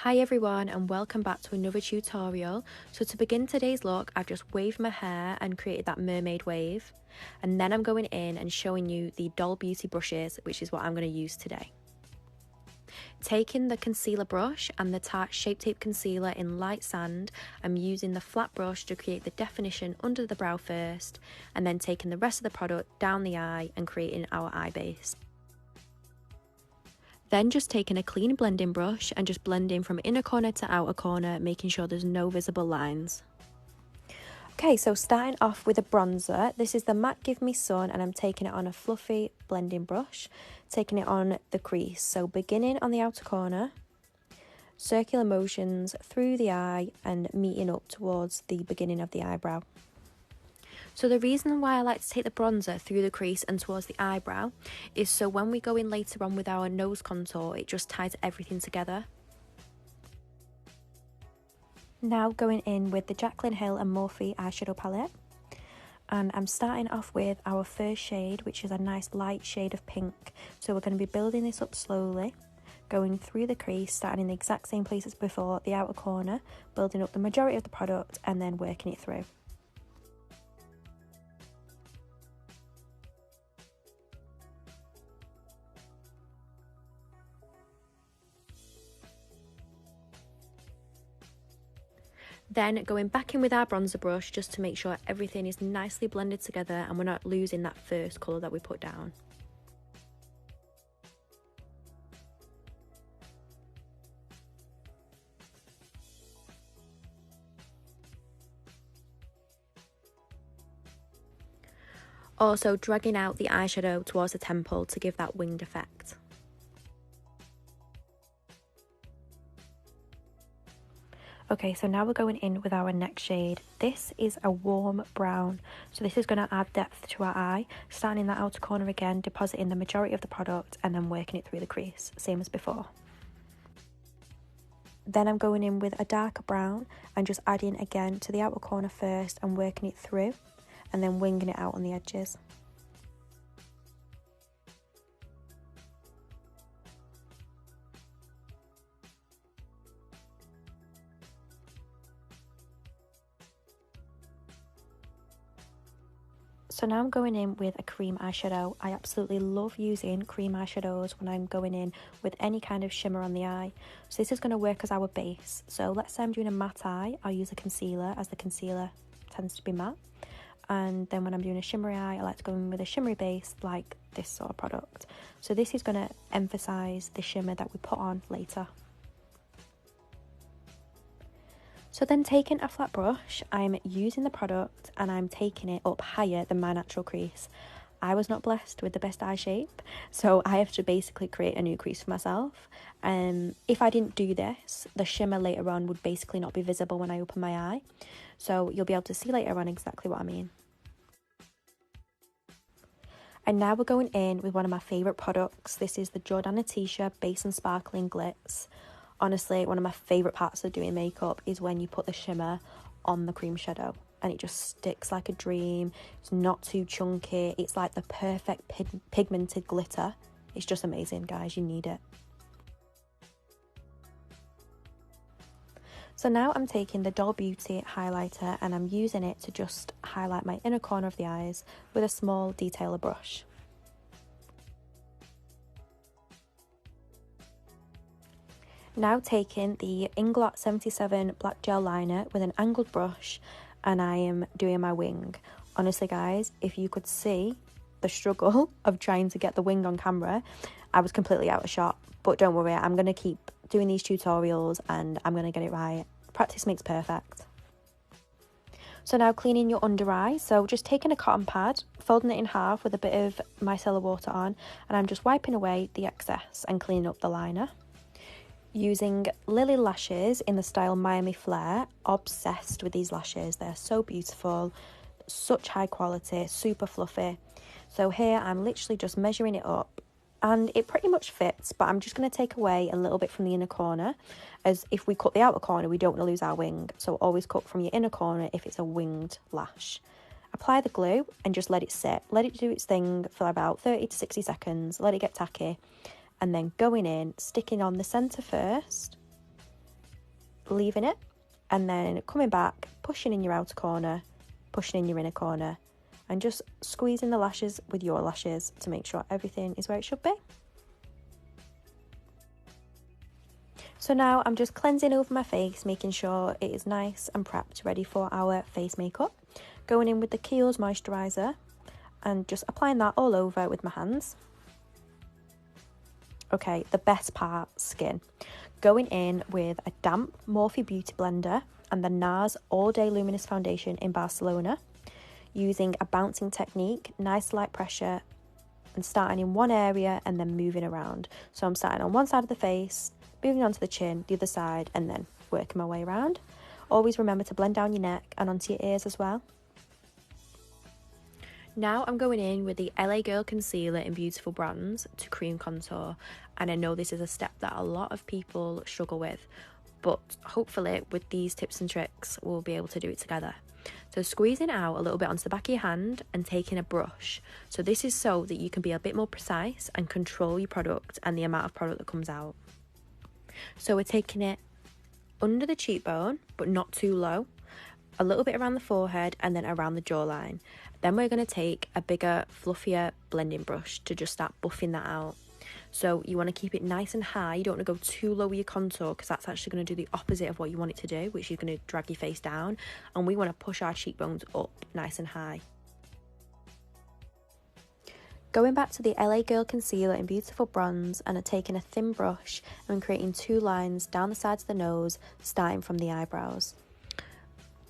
Hi everyone and welcome back to another tutorial. So to begin today's look, I've just waved my hair and created that mermaid wave. And then I'm going in and showing you the Doll Beauty brushes, which is what I'm going to use today. Taking the concealer brush and the Tarte Shape Tape Concealer in Light Sand, I'm using the flat brush to create the definition under the brow first, and then taking the rest of the product down the eye and creating our eye base. Then just taking a clean blending brush and just blending from inner corner to outer corner, making sure there's no visible lines. Okay, so starting off with a bronzer, this is the MAC Give Me Sun and I'm taking it on a fluffy blending brush, taking it on the crease. So beginning on the outer corner, circular motions through the eye and meeting up towards the beginning of the eyebrow. So the reason why I like to take the bronzer through the crease and towards the eyebrow is so when we go in later on with our nose contour, it just ties everything together. Now going in with the Jaclyn Hill and Morphe eyeshadow palette. And I'm starting off with our first shade, which is a nice light shade of pink. So we're going to be building this up slowly, going through the crease, starting in the exact same place as before, the outer corner, building up the majority of the product and then working it through. Then going back in with our bronzer brush just to make sure everything is nicely blended together and we're not losing that first colour that we put down. Also dragging out the eyeshadow towards the temple to give that winged effect. Okay, so now we're going in with our next shade. This is a warm brown, so this is going to add depth to our eye, starting in that outer corner again, depositing the majority of the product and then working it through the crease, same as before. Then I'm going in with a darker brown and just adding again to the outer corner first and working it through and then winging it out on the edges. So now I'm going in with a cream eyeshadow. I absolutely love using cream eyeshadows when I'm going in with any kind of shimmer on the eye. So this is going to work as our base. So let's say I'm doing a matte eye, I'll use a concealer as the concealer tends to be matte. And then when I'm doing a shimmery eye, I like to go in with a shimmery base like this sort of product. So this is going to emphasise the shimmer that we put on later. So then taking a flat brush, I'm using the product and I'm taking it up higher than my natural crease. I was not blessed with the best eye shape, so I have to basically create a new crease for myself. If I didn't do this, the shimmer later on would basically not be visible when I open my eye. So you'll be able to see later on exactly what I mean. And now we're going in with one of my favourite products. This is the Jordana Tisha Base and Sparkling Glitz. Honestly, one of my favourite parts of doing makeup is when you put the shimmer on the cream shadow and it just sticks like a dream. It's not too chunky. It's like the perfect pigmented glitter. It's just amazing, guys. You need it. So now I'm taking the Doll Beauty highlighter and I'm using it to just highlight my inner corner of the eyes with a small detailer brush. Now taking the Inglot 77 black gel liner with an angled brush and I am doing my wing. Honestly guys, if you could see the struggle of trying to get the wing on camera, I was completely out of shot. But don't worry, I'm going to keep doing these tutorials and I'm going to get it right. Practice makes perfect. So now cleaning your under eye, so just taking a cotton pad, folding it in half with a bit of micellar water on, and I'm just wiping away the excess and cleaning up the liner. Using Lily lashes in the style Miami Flare. Obsessed with these lashes, they're so beautiful, such high quality, super fluffy. So here I'm literally just measuring it up and it pretty much fits, but I'm just going to take away a little bit from the inner corner, as if we cut the outer corner we don't want to lose our wing, so always cut from your inner corner if it's a winged lash. Apply the glue and just let it sit, let it do its thing for about 30 to 60 seconds, let it get tacky, and then going in, sticking on the centre first leaving it, and then coming back, pushing in your outer corner, pushing in your inner corner, and just squeezing the lashes with your lashes to make sure everything is where it should be. So now I'm just cleansing over my face, making sure it is nice and prepped, ready for our face makeup. Going in with the Kiehl's moisturiser and just applying that all over with my hands. Okay, the best part, skin. Going in with a damp Morphe Beauty Blender and the NARS All Day Luminous Foundation in Barcelona. Using a bouncing technique, nice light pressure, and starting in one area and then moving around. So I'm starting on one side of the face, moving on to the chin, the other side, and then working my way around. Always remember to blend down your neck and onto your ears as well. Now I'm going in with the LA Girl Concealer in Beautiful Bronze to cream contour, and I know this is a step that a lot of people struggle with, but hopefully with these tips and tricks we'll be able to do it together. So squeezing out a little bit onto the back of your hand and taking a brush. So this is so that you can be a bit more precise and control your product and the amount of product that comes out. So we're taking it under the cheekbone, but not too low, a little bit around the forehead and then around the jawline. Then we're going to take a bigger, fluffier blending brush to just start buffing that out. So you want to keep it nice and high. You don't want to go too low with your contour, because that's actually going to do the opposite of what you want it to do, which is going to drag your face down. And we want to push our cheekbones up nice and high. Going back to the LA Girl Concealer in Beautiful Bronze, and taking a thin brush and creating two lines down the sides of the nose, starting from the eyebrows.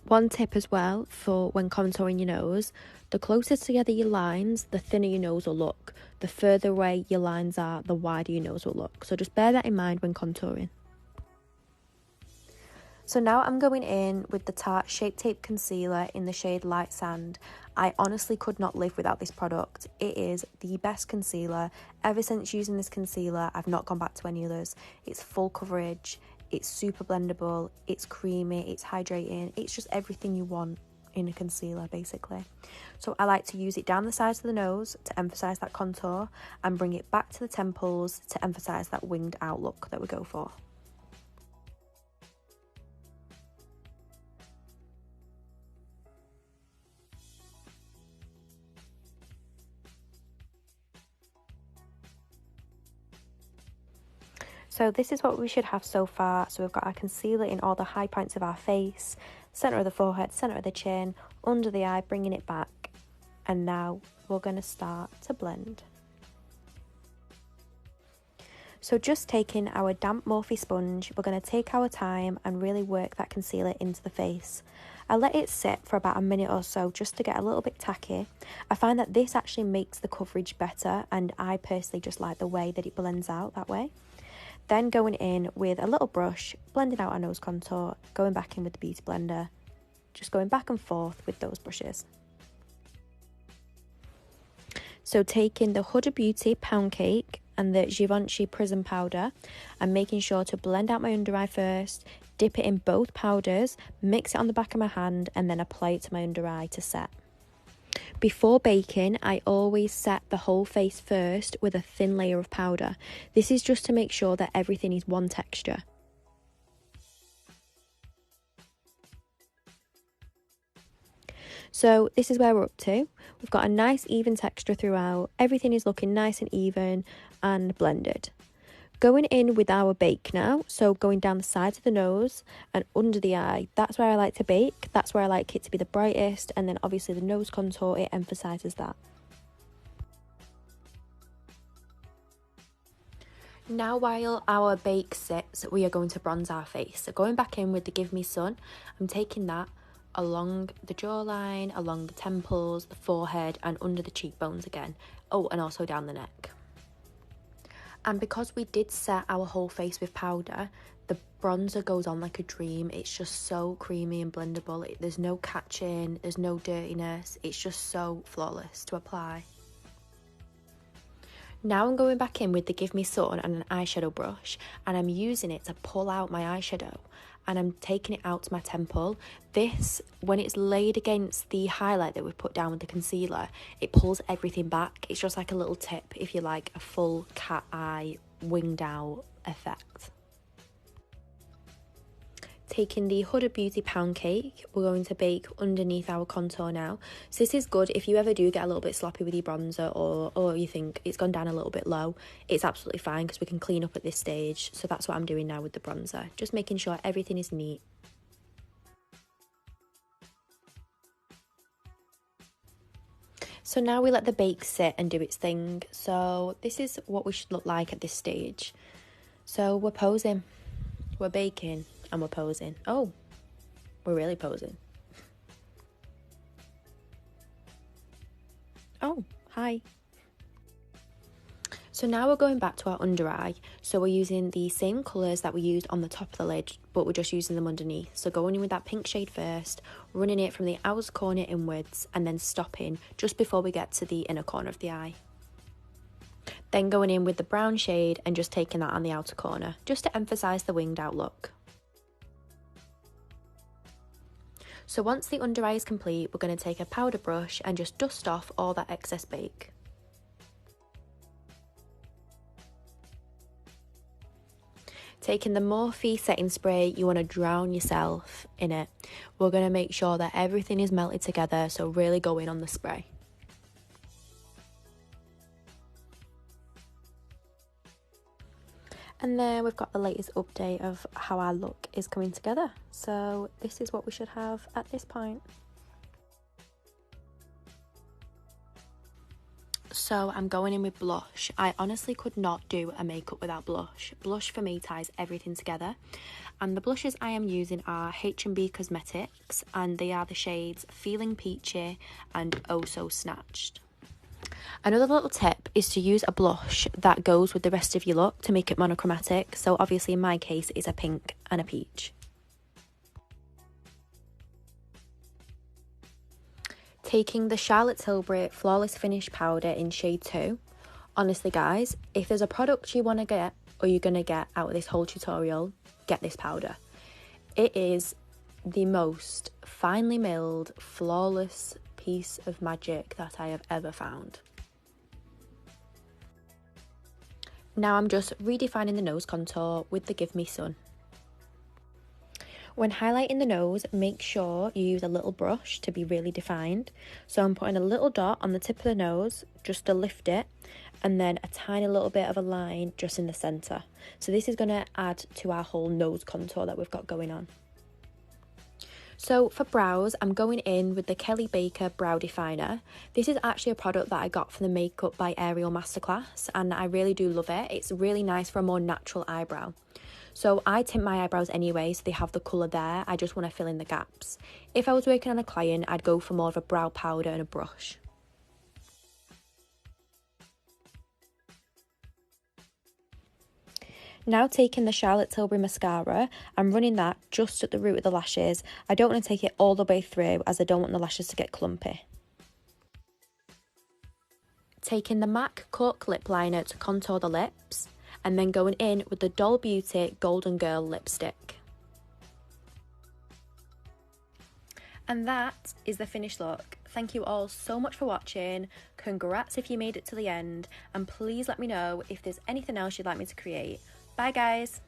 One tip as well for when contouring your nose, the closer together your lines, the thinner your nose will look. The further away your lines are, the wider your nose will look. So just bear that in mind when contouring. So now I'm going in with the Tarte Shape Tape Concealer in the shade Light Sand. I honestly could not live without this product. It is the best concealer. Ever since using this concealer, I've not gone back to any others. It's full coverage, it's super blendable, it's creamy, it's hydrating, it's just everything you want in a concealer basically. So I like to use it down the sides of the nose to emphasise that contour and bring it back to the temples to emphasise that winged out look that we go for. So this is what we should have so far. So we've got our concealer in all the high points of our face, centre of the forehead, centre of the chin, under the eye, bringing it back. And now we're going to start to blend. So just taking our damp Morphe sponge, we're going to take our time and really work that concealer into the face. I let it sit for about a minute or so just to get a little bit tacky. I find that this actually makes the coverage better, and I personally just like the way that it blends out that way. Then going in with a little brush, blending out our nose contour, going back in with the Beauty Blender, just going back and forth with those brushes. So taking the Huda Beauty Pound Cake and the Givenchy Prism Powder, and making sure to blend out my under eye first, dip it in both powders, mix it on the back of my hand, and then apply it to my under eye to set. Before baking, I always set the whole face first with a thin layer of powder. This is just to make sure that everything is one texture. So this is where we're up to. We've got a nice even texture throughout. Everything is looking nice and even and blended. Going in with our bake now, so going down the sides of the nose and under the eye. That's where I like to bake. That's where I like it to be the brightest, and then obviously the nose contour, it emphasises that. Now while our bake sits, we are going to bronze our face. So going back in with the Give Me Sun, I'm taking that along the jawline, along the temples, the forehead, and under the cheekbones again. Oh, and also down the neck. And because we did set our whole face with powder, the bronzer goes on like a dream. It's just so creamy and blendable. There's no catching, there's no dirtiness. It's just so flawless to apply. Now I'm going back in with the Give Me Sun and an eyeshadow brush, and I'm using it to pull out my eyeshadow, and I'm taking it out to my temple. This, when it's laid against the highlight that we've put down with the concealer, it pulls everything back. It's just like a little tip if you like a full cat eye winged out effect. Taking the Huda Beauty pound cake, we're going to bake underneath our contour now. So this is good if you ever do get a little bit sloppy with your bronzer, or you think it's gone down a little bit low. It's absolutely fine because we can clean up at this stage. So that's what I'm doing now with the bronzer, just making sure everything is neat. So now we let the bake sit and do its thing. So this is what we should look like at this stage. So we're posing, we're baking, and we're posing. Oh, we're really posing. Oh, hi. So now we're going back to our under eye. So we're using the same colours that we used on the top of the lid, but we're just using them underneath. So going in with that pink shade first, running it from the outer corner inwards, and then stopping just before we get to the inner corner of the eye. Then going in with the brown shade and just taking that on the outer corner, just to emphasise the winged out look. So once the under eye is complete, we're going to take a powder brush and just dust off all that excess bake. Taking the Morphe setting spray, you want to drown yourself in it. We're going to make sure that everything is melted together, so really go in on the spray. And then we've got the latest update of how our look is coming together. So this is what we should have at this point. So I'm going in with blush. I honestly could not do a makeup without blush. Blush for me ties everything together. And the blushes I am using are H&B Cosmetics, and they are the shades Feeling Peachy and Oh So Snatched. Another little tip is to use a blush that goes with the rest of your look to make it monochromatic. So obviously in my case it's a pink and a peach. Taking the Charlotte Tilbury Flawless Finish Powder in shade 2. Honestly guys, if there's a product you want to get or you're going to get out of this whole tutorial, get this powder. It is the most finely milled, flawless piece of magic that I have ever found. Now I'm just redefining the nose contour with the Give Me Sun. When highlighting the nose, make sure you use a little brush to be really defined. So I'm putting a little dot on the tip of the nose just to lift it, and then a tiny little bit of a line just in the centre. So this is going to add to our whole nose contour that we've got going on. So for brows, I'm going in with the Kelly Baker Brow Definer. This is actually a product that I got from the Makeup by Ariel Masterclass, and I really do love it. It's really nice for a more natural eyebrow. So I tint my eyebrows anyway, so they have the colour there. I just want to fill in the gaps. If I was working on a client, I'd go for more of a brow powder and a brush. Now taking the Charlotte Tilbury mascara, I'm running that just at the root of the lashes. I don't want to take it all the way through as I don't want the lashes to get clumpy. Taking the MAC Cork lip liner to contour the lips, and then going in with the Doll Beauty Golden Girl lipstick. And that is the finished look. Thank you all so much for watching. Congrats if you made it to the end, and please let me know if there's anything else you'd like me to create. Bye guys!